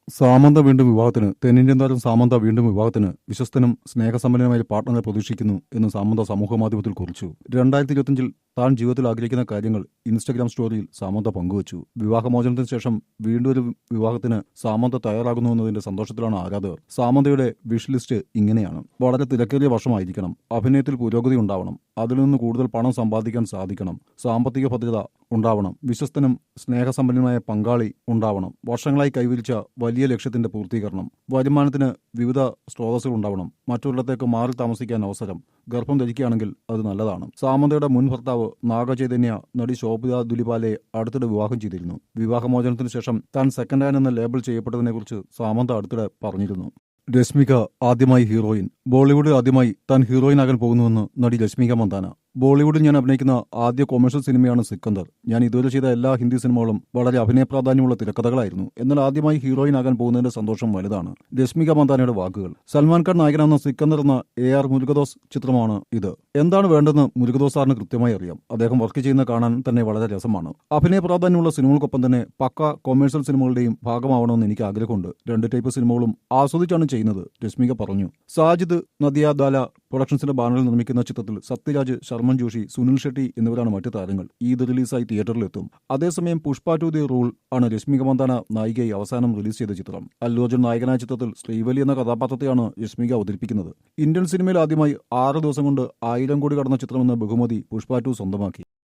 സാമന്ത വീണ്ടും വിവാഹത്തിന് തെന്നിന്ത്യൻ താരം സാമന്ത വീണ്ടും വിവാഹത്തിന് വിശ്വസ്തനും സ്നേഹസമ്പന്നനുമായ പാർട്ട്ണറെ പ്രതീക്ഷിക്കുന്നു എന്ന് സാമന്ത സമൂഹമാധ്യമത്തിൽ കുറിച്ചു. 2025-ൽ താൻ ജീവിതത്തിൽ ആഗ്രഹിക്കുന്ന കാര്യങ്ങൾ ഇൻസ്റ്റഗ്രാം സ്റ്റോറിയിൽ സാമന്ത പങ്കുവച്ചു. വിവാഹമോചനത്തിന് ശേഷം വീണ്ടും ഒരു വിവാഹത്തിന് സാമന്ത തയ്യാറാകുന്നുവെന്നതിന്റെ സന്തോഷത്തിലാണ് ആരാധകർ. സാമന്തയുടെ വിഷ് ലിസ്റ്റ് ഇങ്ങനെയാണ്: വളരെ തിരക്കേറിയ വർഷമായിരിക്കണം, അഭിനയത്തിൽ പുരോഗതി ഉണ്ടാവണം, അതിൽ നിന്ന് കൂടുതൽ പണം സമ്പാദിക്കാൻ സാധിക്കണം, സാമ്പത്തിക ഭദ്രത ഉണ്ടാവണം, വിശ്വസ്തനും സ്നേഹസമ്പന്നനുമായ പങ്കാളി ഉണ്ടാവണം, വർഷങ്ങളായി കൈവരിച്ച വലിയ ലക്ഷ്യത്തിന്റെ പൂർത്തീകരണം, വരുമാനത്തിന് വിവിധ സ്രോതസ്സുകൾ ഉണ്ടാവണം, മറ്റൊരിടത്തേക്ക് മാറി താമസിക്കാൻ അവസരം, ഗർഭം ധരിക്കുകയാണെങ്കിൽ അത് നല്ലതാണ്. സാമന്തയുടെ മുൻ ഭർത്താവ് നാഗചൈതന്യ നടി ശോഭിത ദുലിപാലയെ അടുത്തിടെ വിവാഹം ചെയ്തിരുന്നു. വിവാഹമോചനത്തിന് ശേഷം താൻ സെക്കൻഡ് ഹാൻഡ് എന്ന് ലേബിൾ ചെയ്യപ്പെട്ടതിനെക്കുറിച്ച് സാമന്ത അടുത്തിടെ പറഞ്ഞിരുന്നു. രശ്മിക ആദ്യമായി ഹീറോയിൻ. ബോളിവുഡിൽ ആദ്യമായി താൻ ഹീറോയിനാകാൻ പോകുന്നുവെന്ന് നടി രശ്മിക മന്ദാന. ബോളിവുഡിൽ ഞാൻ അഭിനയിക്കുന്ന ആദ്യ കൊമേഴ്ഷ്യൽ സിനിമയാണ് സിക്കന്ദർ. ഞാൻ ഇതുവരെ ചെയ്ത എല്ലാ ഹിന്ദി സിനിമകളും വളരെ അഭിനയ പ്രാധാന്യമുള്ള തിരക്കഥകളായിരുന്നു. എന്നാൽ ആദ്യമായി ഹീറോയിനാകാൻ പോകുന്നതിന്റെ സന്തോഷം വലുതാണ്. രശ്മിക മന്ദാനയുടെ വാക്കുകൾ. സൽമാൻ ഖാൻ നായകനാകുന്ന സിക്കന്ദർ എന്ന AR മുരുകദോസ് ചിത്രമാണ് ഇത്. എന്താണ് വേണ്ടതെന്ന് മുരുകദോസ് സാറിന് കൃത്യമായി അറിയാം. അദ്ദേഹം വർക്ക് ചെയ്യുന്ന കാണാൻ തന്നെ വളരെ രസമാണ്. അഭിനയ പ്രാധാന്യമുള്ള സിനിമകൾക്കൊപ്പം തന്നെ പക്ക കൊമേഴ്ഷ്യൽ സിനിമകളുടെയും ഭാഗമാവണമെന്ന് എനിക്ക് ആഗ്രഹമുണ്ട്. 2 ടൈപ്പ് സിനിമകളും ആസ്വദിച്ചാണ് ചെയ്യുന്നത്, രശ്മിക പറഞ്ഞു. സാജിദ് നദിയാദാല പ്രൊഡക്ഷൻസിന്റെ ബാനറിൽ നിർമ്മിക്കുന്ന ചിത്രത്തിൽ സത്യരാജ്, ശർമ്മൻ ജോഷി, സുനിൽ ഷെട്ടി എന്നിവരാണ് മറ്റു താരങ്ങൾ. ഈദ് റിലീസായി തിയേറ്ററിലെത്തും. അതേസമയം പുഷ്പ 2 ദി റൂൾ ആണ് രശ്മിക മന്ദാന നായികയായി അവസാനം റിലീസ് ചെയ്ത ചിത്രം. അല്ലു അർജുൻ നായകനായ ചിത്രത്തിൽ ശ്രീവലി എന്ന കഥാപാത്രത്തെയാണ് രശ്മിക അവതരിപ്പിക്കുന്നത്. ഇന്ത്യൻ സിനിമയിൽ ആദ്യമായി 6 ദിവസം കൊണ്ട് 1000 കോടി കടന്ന ചിത്രമെന്ന ബഹുമതി പുഷ്പ 2 സ്വന്തമാക്കി.